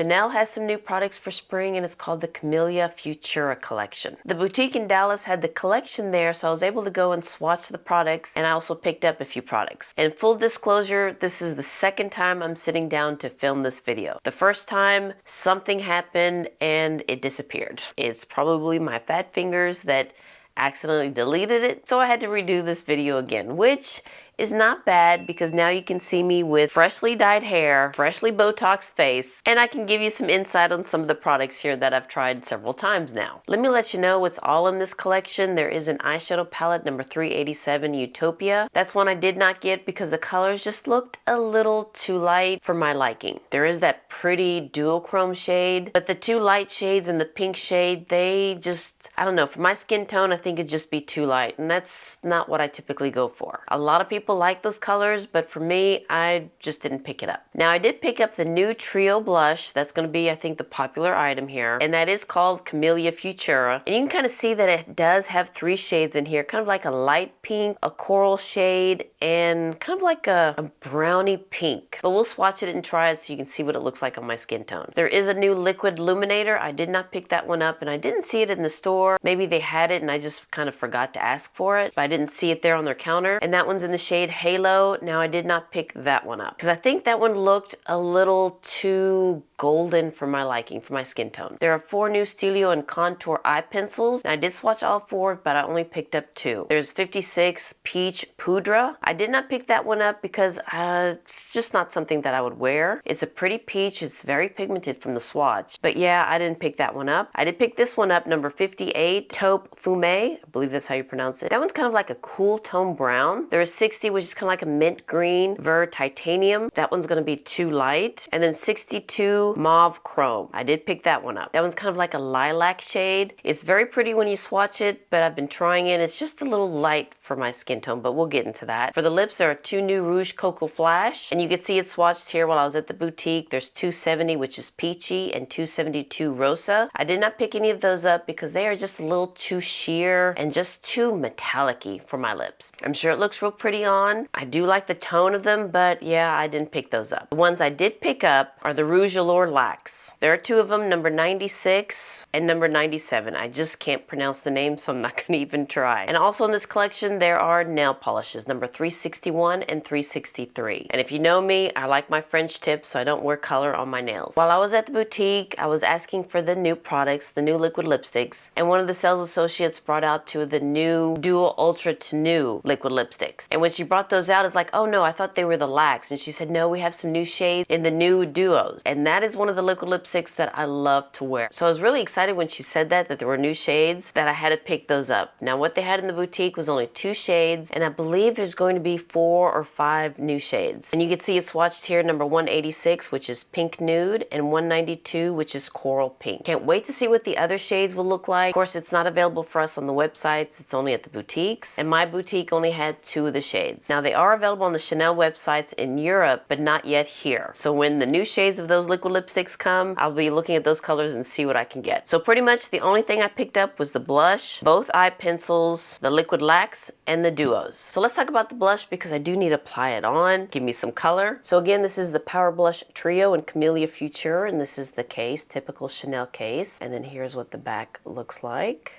Chanel has some new products for spring, and it's called the Camelia Futura Collection. The boutique in Dallas had the collection there, so I was able to go and swatch the products, and I also picked up a few products. And full disclosure, this is the second time I'm sitting down to film this video. The first time, something happened and it disappeared. It's probably my fat fingers that accidentally deleted it, so I had to redo this video again, which is not bad because now you can see me with freshly dyed hair, freshly Botoxed face, and I can give you some insight on some of the products here that I've tried several times now. Let me let you know what's all in this collection. There is an eyeshadow palette number 387 Utopia. That's one I did not get because the colors just looked a little too light for my liking. There is that pretty duochrome shade, but the two light shades and the pink shade, they just, I don't know, for my skin tone, I think it'd just be too light, and that's not what I typically go for. A lot of people like those colors, but for me, I just didn't pick it up. Now, I did pick up the new Trio blush. That's going to be, I think, the popular item here, and that is called Camelia Futura. And you can kind of see that it does have three shades in here, kind of like a light pink, a coral shade, and kind of like a brownie pink. But we'll swatch it and try it so you can see what it looks like on my skin tone. There is a new liquid illuminator. I did not pick that one up, and I didn't see it in the store. Maybe they had it and I just kind of forgot to ask for it, but I didn't see it there on their counter. And that one's in the shade Halo. Now, I did not pick that one up because I think that one looked a little too golden for my liking, for my skin tone. There are 4 new Stylo and contour eye pencils. Now, I did swatch all 4, but I only picked up 2. There's 56 Peach Pudra. I did not pick that one up because it's just not something that I would wear. It's a pretty peach. It's very pigmented from the swatch. But yeah, I didn't pick that one up. I did pick this one up, number 58, Taupe Fume. I believe that's how you pronounce it. That one's kind of like a cool tone brown. There is 60, which is kind of like a mint green, Ver Titanium. That one's going to be too light. And then 62 Mauve Chrome. I did pick that one up. That one's kind of like a lilac shade. It's very pretty when you swatch it, but I've been trying it. It's just a little light for my skin tone, but we'll get into that. For the lips, there are 2 new Rouge Cocoa Flash, and you can see it swatched here while I was at the boutique. There's 270, which is peachy, and 272 Rosa. I did not pick any of those up because they are just a little too sheer and just too metallic-y for my lips. I'm sure it looks real pretty on. I do like the tone of them, but yeah, I didn't pick those up. The ones I did pick up are the Rouge Allure Laques. There are 2 of them, number 96 and number 97. I just can't pronounce the name, so I'm not going to even try. And also in this collection, there are nail polishes, number 361 and 363. And if you know me, I like my French tips, so I don't wear color on my nails. While I was at the boutique, I was asking for the new products, the new liquid lipsticks, and one of the sales associates brought out 2 of the new Dual Ultra to New liquid lipsticks. And when she brought those out, it's like, oh no, I thought they were the Laques. And she said, no, we have some new shades in the new Duos. And that is one of the liquid lipsticks that I love to wear. So I was really excited when she said that there were new shades, that I had to pick those up. Now, what they had in the boutique was only 2 shades, and I believe there's going to be 4 or 5 new shades. And you can see it swatched here, number 186, which is Pink Nude, and 192, which is Coral Pink. Can't wait to see what the other shades will look like. Of course, it's not available for us on the websites. It's only at the boutiques, and my boutique only had 2 of the shades. Now, they are available on the Chanel websites in Europe, but not yet here. So when the new shades of those liquid lipsticks come, I'll be looking at those colors and see what I can get. So pretty much the only thing I picked up was the blush, both eye pencils, the liquid lacs, and the duos. So let's talk about the blush because I do need to apply it on, give me some color. So again, this is the Power Blush Trio in Camelia Futura, and this is the case, typical Chanel case. And then here's what the back looks like.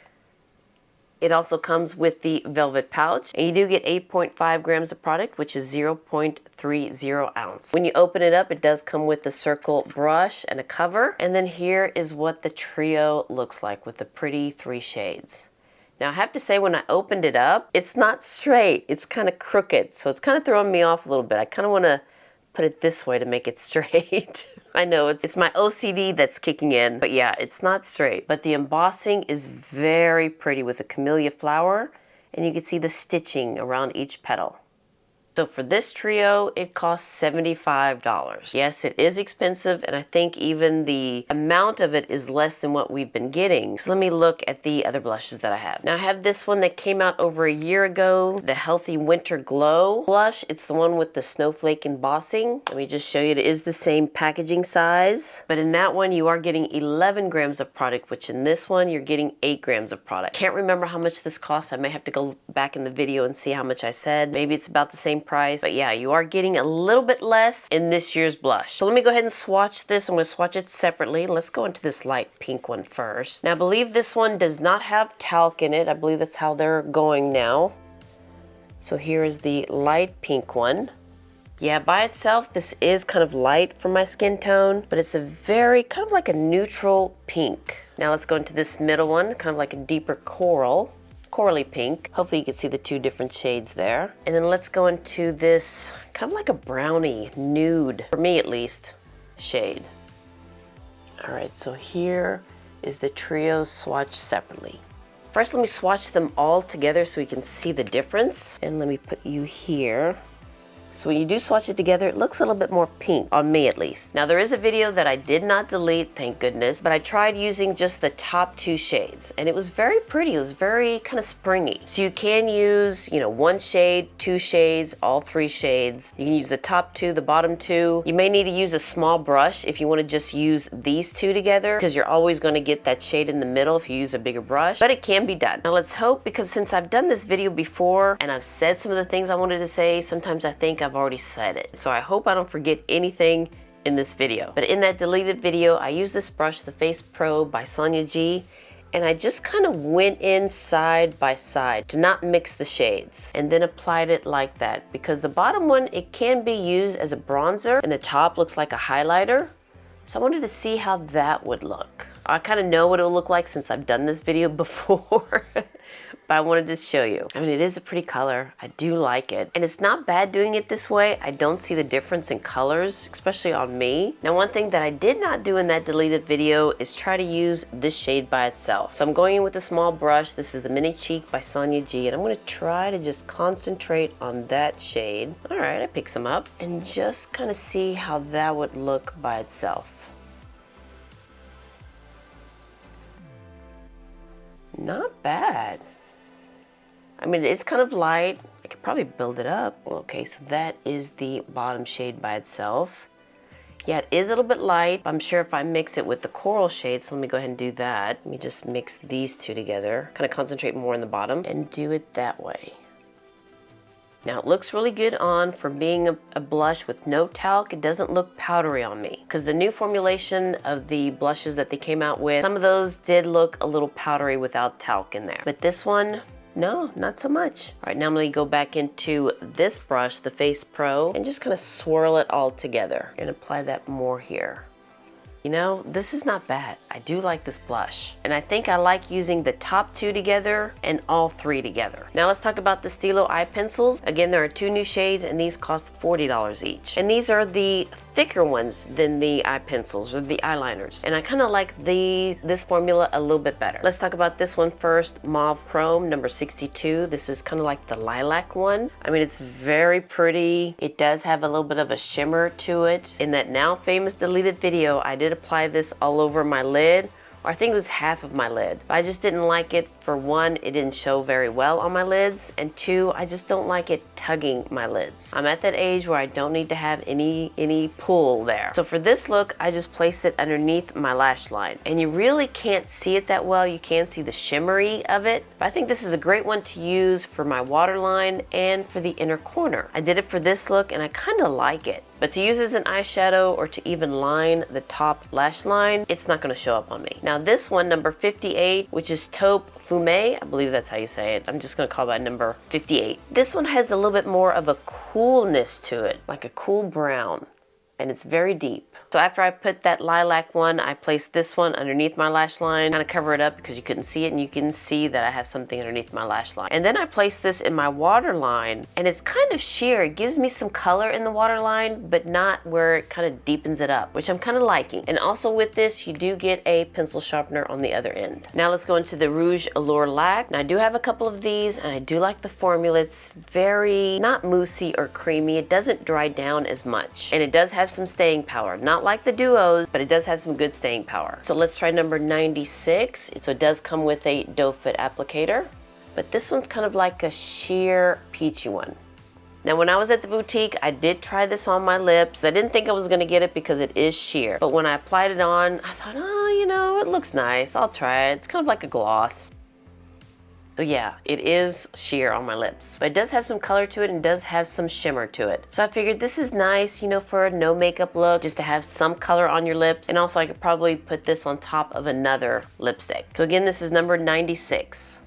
It also comes with the velvet pouch, and you do get 8.5 grams of product, which is 0.30 ounce. When you open it up, it does come with the circle brush and a cover. And then here is what the trio looks like with the pretty 3 shades. Now, I have to say, when I opened it up, it's not straight. It's kind of crooked, so it's kind of throwing me off a little bit. I kind of want to put it this way to make it straight. I know it's my OCD that's kicking in, but yeah, it's not straight. But the embossing is very pretty with a camellia flower, and you can see the stitching around each petal. So for this trio, it costs $75. Yes, it is expensive, and I think even the amount of it is less than what we've been getting. So let me look at the other blushes that I have. Now I have this one that came out over a year ago, the Healthy Winter Glow blush. It's the one with the snowflake embossing. Let me just show you, it is the same packaging size, but in that one you are getting 11 grams of product, which in this one you're getting 8 grams of product. Can't remember how much this costs. I may have to go back in the video and see how much I said. Maybe it's about the same price. But yeah, you are getting a little bit less in this year's blush. So let me go ahead and swatch this. I'm going to swatch it separately. Let's go into this light pink one first. Now I believe this one does not have talc in it. I believe that's how they're going now. So here is the light pink one. Yeah, by itself, this is kind of light for my skin tone, but it's a very, kind of like a neutral pink. Now let's go into this middle one, kind of like a deeper corally pink. Hopefully you can see the two different shades there. And then let's go into this kind of like a brownie, nude, for me at least, shade. All right, so here is the trio swatched separately. First, let me swatch them all together so we can see the difference. And let me put you here. So when you do swatch it together, it looks a little bit more pink, on me at least. Now there is a video that I did not delete, thank goodness, but I tried using just the top two shades, and it was very pretty. It was very kind of springy. So you can use, you know, one shade, two shades, all three shades. You can use the top two, the bottom two. You may need to use a small brush if you want to just use these two together, because you're always going to get that shade in the middle if you use a bigger brush, but it can be done. Now let's hope, because since I've done this video before, and I've said some of the things I wanted to say, sometimes I think I've already said it. So I hope I don't forget anything in this video. But in that deleted video, I used this brush, the Face Pro by Sonia G, and I just kind of went in side by side to not mix the shades, and then applied it like that, because the bottom one, it can be used as a bronzer, and the top looks like a highlighter. So I wanted to see how that would look. I kind of know what it will look like since I've done this video before. But I wanted to show you. I mean, it is a pretty color. I do like it. And it's not bad doing it this way. I don't see the difference in colors, especially on me. Now, one thing that I did not do in that deleted video is try to use this shade by itself. So I'm going in with a small brush. This is the Mini Cheek by Sonia G. And I'm going to try to just concentrate on that shade. All right, I pick some up. And just kind of see how that would look by itself. Not bad. I mean, it's kind of light. I could probably build it up. Okay, so that is the bottom shade by itself. Yeah, it is a little bit light. I'm sure if I mix it with the coral shade, so let me go ahead and do that. Let me just mix these two together. Kind of concentrate more on the bottom and do it that way. Now it looks really good on for being a blush with no talc. It doesn't look powdery on me, because the new formulation of the blushes that they came out with, some of those did look a little powdery without talc in there. But this one, no, not so much. All right, now I'm gonna go back into this brush, the Face Pro, and just kind of swirl it all together and apply that more here. You know, this is not bad. I do like this blush. And I think I like using the top two together and all three together. Now let's talk about the Stylo eye pencils. Again, there are two new shades and these cost $40 each. And these are the thicker ones than the eye pencils or the eyeliners. And I kind of like this formula a little bit better. Let's talk about this one first, Mauve Chrome number 62. This is kind of like the lilac one. I mean, it's very pretty. It does have a little bit of a shimmer to it. In that now famous deleted video, I did apply this all over my lid, or I think it was half of my lid. I just didn't like it. For one, it didn't show very well on my lids, and two, I just don't like it tugging my lids. I'm at that age where I don't need to have any pull there. So for this look, I just placed it underneath my lash line, and you really can't see it that well. You can see the shimmery of it, but I think this is a great one to use for my waterline and for the inner corner. I did it for this look, and I kind of like it. But to use as an eyeshadow or to even line the top lash line, it's not going to show up on me. Now this one, number 58, which is Taupe Fumé, I believe that's how you say it. I'm just going to call that number 58. This one has a little bit more of a coolness to it, like a cool brown, and it's very deep. So after I put that lilac one, I placed this one underneath my lash line, kind of cover it up because you couldn't see it, and you can see that I have something underneath my lash line. And then I placed this in my waterline, and it's kind of sheer. It gives me some color in the waterline, but not where it kind of deepens it up, which I'm kind of liking. And also with this, you do get a pencil sharpener on the other end. Now let's go into the Rouge Allure Laque. Now I do have a couple of these, and I do like the formula. It's very, not moussey or creamy. It doesn't dry down as much, and it does have some staying power. Not like the duos, but it does have some good staying power. So let's try number 96. So it does come with a doe foot applicator, but this one's kind of like a sheer peachy one. Now when I was at the boutique, I did try this on my lips. I didn't think I was gonna get it because it is sheer, but when I applied it on, I thought, oh, you know, it looks nice. I'll try it. It's kind of like a gloss. So So yeah, it is sheer on my lips. But it does have some color to it and does have some shimmer to it. So I figured this is nice, you know, for a no makeup look, just to have some color on your lips. And also I could probably put this on top of another lipstick. So again, this is number 96.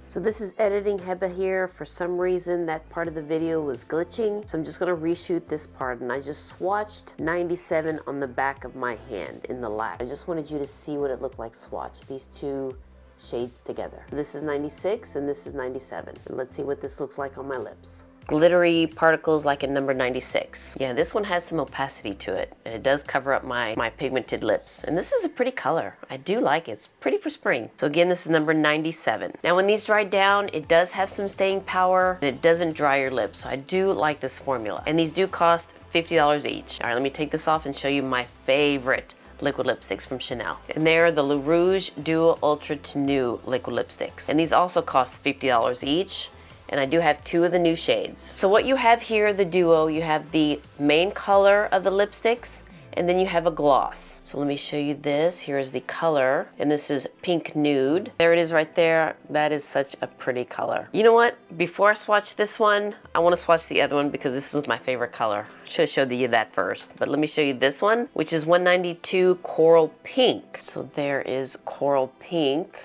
So this is editing Heba here. For some reason, that part of the video was glitching. So I'm just gonna reshoot this part, and I just swatched 97 on the back of my hand in the Laque. I just wanted you to see what it looked like swatched, these two shades together. This is 96 and this is 97. And let's see what this looks like on my lips. Glittery particles like in number 96. Yeah, this one has some opacity to it, and it does cover up my pigmented lips. And this is a pretty color. I do like it. It's pretty for spring. So again, this is number 97. Now when these dry down, it does have some staying power, and it doesn't dry your lips. So I do like this formula. And these do cost $50 each. All right, let me take this off and show you my favorite liquid lipsticks from Chanel. And they're the Le Rouge Duo Ultra Tenue liquid lipsticks. And these also cost $50 each. And I do have two of the new shades. So what you have here, the Duo, you have the main color of the lipsticks, and then you have a gloss. So let me show you this. Here is the color, and this is Pink Nude. There it is right there. That is such a pretty color. You know what? Before I swatch this one, I want to swatch the other one because this is my favorite color. Should have showed you that first, but let me show you this one, which is 192 Coral Pink. So there is Coral Pink.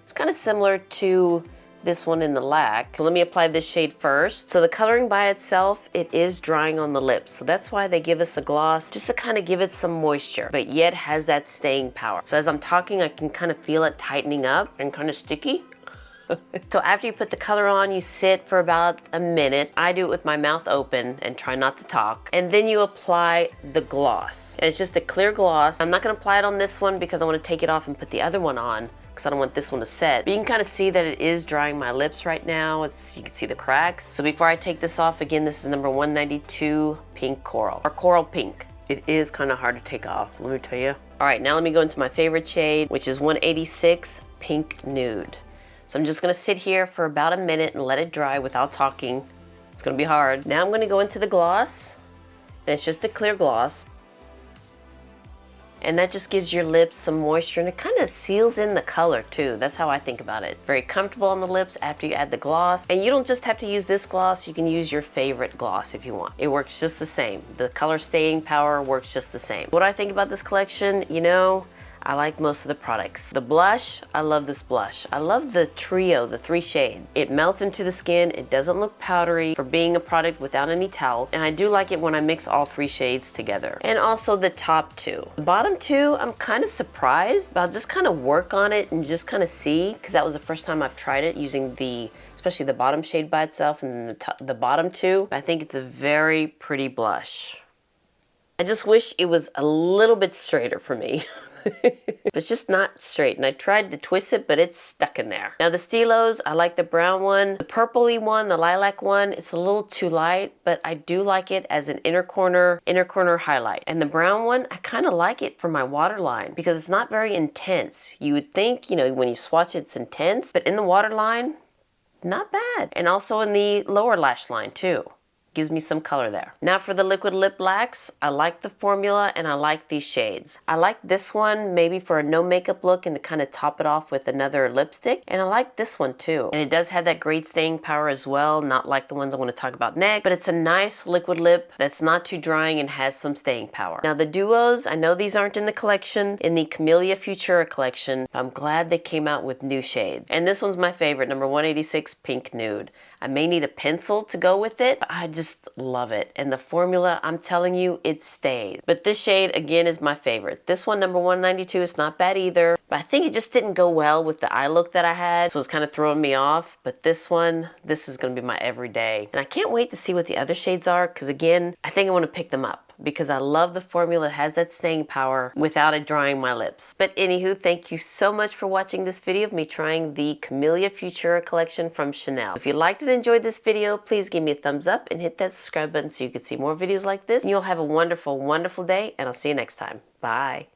It's kind of similar to this one in the Laque. So let me apply this shade first. So the coloring by itself, it is drying on the lips. So that's why they give us a gloss, just to kind of give it some moisture, but yet has that staying power. So as I'm talking, I can kind of feel it tightening up and kind of sticky. So after you put the color on, you sit for about a minute. I do it with my mouth open and try not to talk. And then you apply the gloss. And it's just a clear gloss. I'm not gonna apply it on this one because I wanna take it off and put the other one on, because I don't want this one to set. But you can kind of see that it is drying my lips right now. You can see the cracks. So before I take this off, again, this is number 192 Pink Coral, or Coral Pink. It is kind of hard to take off, let me tell you. All right, now let me go into my favorite shade, which is 186 Pink Nude. So I'm just gonna sit here for about a minute and let it dry without talking. It's gonna be hard. Now I'm gonna go into the gloss, and it's just a clear gloss. And that just gives your lips some moisture, and it kind of seals in the color too. That's how I think about it. Very comfortable on the lips after you add the gloss. And you don't just have to use this gloss, you can use your favorite gloss if you want. It works just the same. The color staying power works just the same. What do I think about this collection? You know, I like most of the products. The blush, I love this blush. I love the trio, the 3 shades. It melts into the skin. It doesn't look powdery for being a product without any talc. And I do like it when I mix all 3 shades together. And also the top 2. The bottom 2, I'm kind of surprised, but I'll just kind of work on it and just kind of see, because that was the first time I've tried it using especially the bottom shade by itself and then the bottom 2. I think it's a very pretty blush. I just wish it was a little bit straighter for me. It's just not straight, and I tried to twist it, but it's stuck in there. Now the Stylos, I like the brown one. The purpley one, the lilac one, it's a little too light, but I do like it as an inner corner highlight. And the brown one, I kind of like it for my waterline because it's not very intense. You would think, you know, when you swatch it's intense, but in the waterline, not bad. And also in the lower lash line too. Gives me some color there. Now for the liquid lip lacks, I like the formula and I like these shades. I like this one maybe for a no makeup look and to kind of top it off with another lipstick. And I like this one too. And it does have that great staying power as well, not like the ones I want to talk about next, but it's a nice liquid lip that's not too drying and has some staying power. Now the duos, I know these aren't in the collection, in the Camelia Futura Collection. I'm glad they came out with new shades. And this one's my favorite, number 186 Pink Nude. I may need a pencil to go with it, but I just love it. And the formula, I'm telling you, it stays. But this shade, again, is my favorite. This one, number 192, is not bad either. But I think it just didn't go well with the eye look that I had, so it's kind of throwing me off. But this one, this is going to be my everyday. And I can't wait to see what the other shades are, because again, I think I want to pick them up, because I love the formula. It has that staying power without it drying my lips. But anywho, thank you so much for watching this video of me trying the Camelia Futura Collection from Chanel. If you liked it and enjoyed this video, please give me a thumbs up and hit that subscribe button so you can see more videos like this. And you'll have a wonderful, wonderful day, and I'll see you next time. Bye.